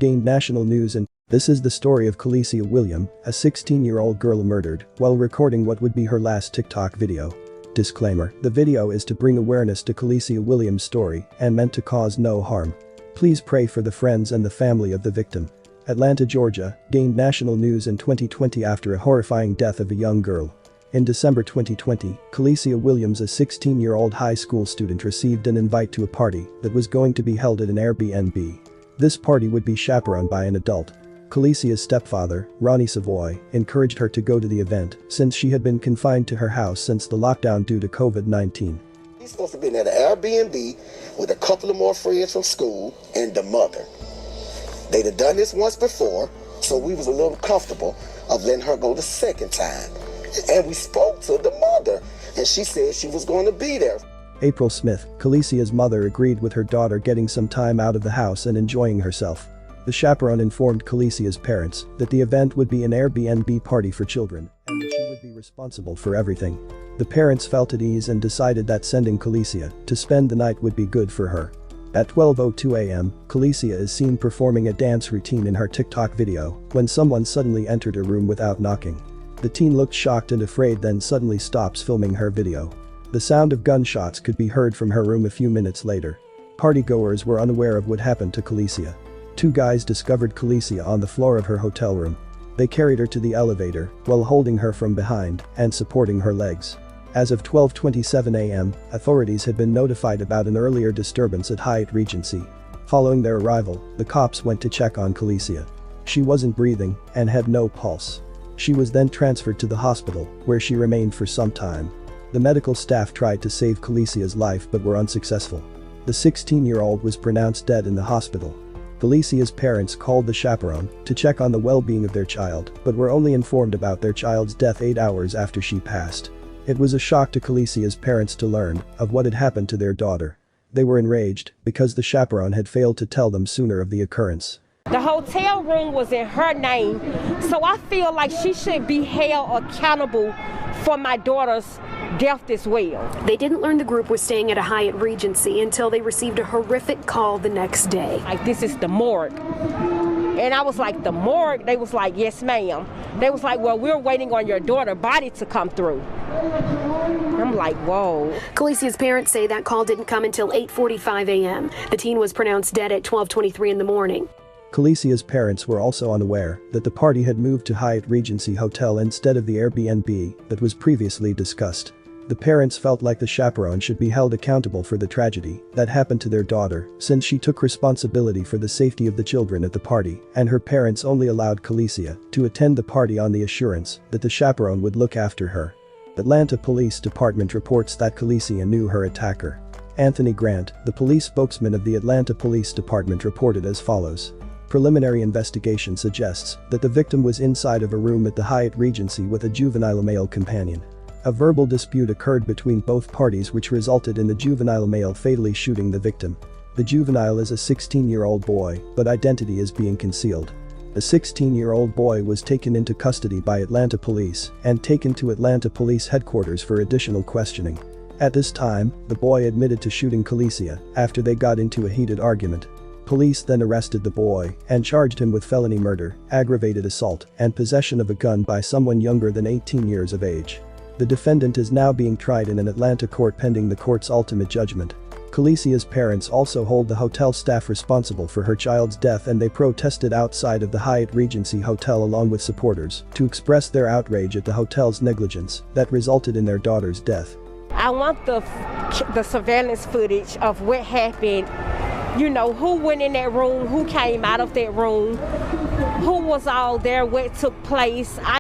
gained national news, and this is the story of Khaleesi Williams, a 16-year-old girl murdered while recording what would be her last TikTok video. Disclaimer: the video is to bring awareness to Khaleesi Williams' story and meant to cause no harm. Please pray for the friends and the family of the victim. Atlanta, Georgia, gained national news in 2020 after a horrifying death of a young girl. In December 2020, Khaleesi Williams, a 16-year-old high school student, received an invite to a party that was going to be held at an Airbnb. This party would be chaperoned by an adult. Khaleesi's stepfather, Ronnie Savoy, encouraged her to go to the event since she had been confined to her house since the lockdown due to COVID-19. He's supposed to be at an Airbnb with a couple of more friends from school and the mother. They'd have done this once before, so we was a little comfortable of letting her go the second time. And we spoke to the mother, and she said she was going to be there. April Smith, Khaleesi's mother, agreed with her daughter getting some time out of the house and enjoying herself. The chaperone informed Khaleesi's parents that the event would be an Airbnb party for children and that she would be responsible for everything. The parents felt at ease and decided that sending Khaleesi to spend the night would be good for her. At 12:02 a.m., Khaleesi is seen performing a dance routine in her TikTok video when someone suddenly entered her room without knocking. The teen looked shocked and afraid, then suddenly stops filming her video. The sound of gunshots could be heard from her room a few minutes later. Partygoers were unaware of what happened to Khaleesi. Two guys discovered Khaleesi on the floor of her hotel room. They carried her to the elevator while holding her from behind and supporting her legs. As of 12:27 a.m., authorities had been notified about an earlier disturbance at Hyatt Regency. Following their arrival, the cops went to check on Khaleesi. She wasn't breathing and had no pulse. She was then transferred to the hospital, where she remained for some time. The medical staff tried to save Khaleesi's life but were unsuccessful. The 16-year-old was pronounced dead in the hospital. Khaleesi's parents called the chaperone to check on the well-being of their child but were only informed about their child's death 8 hours after she passed. It was a shock to Khaleesi's parents to learn of what had happened to their daughter. They were enraged because the chaperone had failed to tell them sooner of the occurrence. The hotel room was in her name, so I feel like she should be held accountable for my daughter's death as well. They didn't learn the group was staying at a Hyatt Regency until they received a horrific call the next day. Like, this is the morgue. And I was like, the morgue? They was like, yes, ma'am. They was like, well, we're waiting on your daughter's body to come through. I'm like, whoa. Khaleesi's parents say that call didn't come until 8:45 a.m. The teen was pronounced dead at 12:23 in the morning. Khaleesi's parents were also unaware that the party had moved to Hyatt Regency Hotel instead of the Airbnb that was previously discussed. The parents felt like the chaperone should be held accountable for the tragedy that happened to their daughter since she took responsibility for the safety of the children at the party, and her parents only allowed Khaleesi to attend the party on the assurance that the chaperone would look after her. Atlanta Police Department reports that Khaleesi knew her attacker. Anthony Grant, the police spokesman of the Atlanta Police Department, reported as follows. Preliminary investigation suggests that the victim was inside of a room at the Hyatt Regency with a juvenile male companion. A verbal dispute occurred between both parties which resulted in the juvenile male fatally shooting the victim. The juvenile is a 16-year-old boy, but identity is being concealed. The 16-year-old boy was taken into custody by Atlanta police and taken to Atlanta Police Headquarters for additional questioning. At this time, the boy admitted to shooting Khaleesi after they got into a heated argument. Police then arrested the boy and charged him with felony murder, aggravated assault, and possession of a gun by someone younger than 18 years of age. The defendant is now being tried in an Atlanta court pending the court's ultimate judgment. Khaleesi's parents also hold the hotel staff responsible for her child's death, and they protested outside of the Hyatt Regency Hotel along with supporters to express their outrage at the hotel's negligence that resulted in their daughter's death. I want the surveillance footage of what happened. You know, who went in that room, who came out of that room, who was all there, what took place.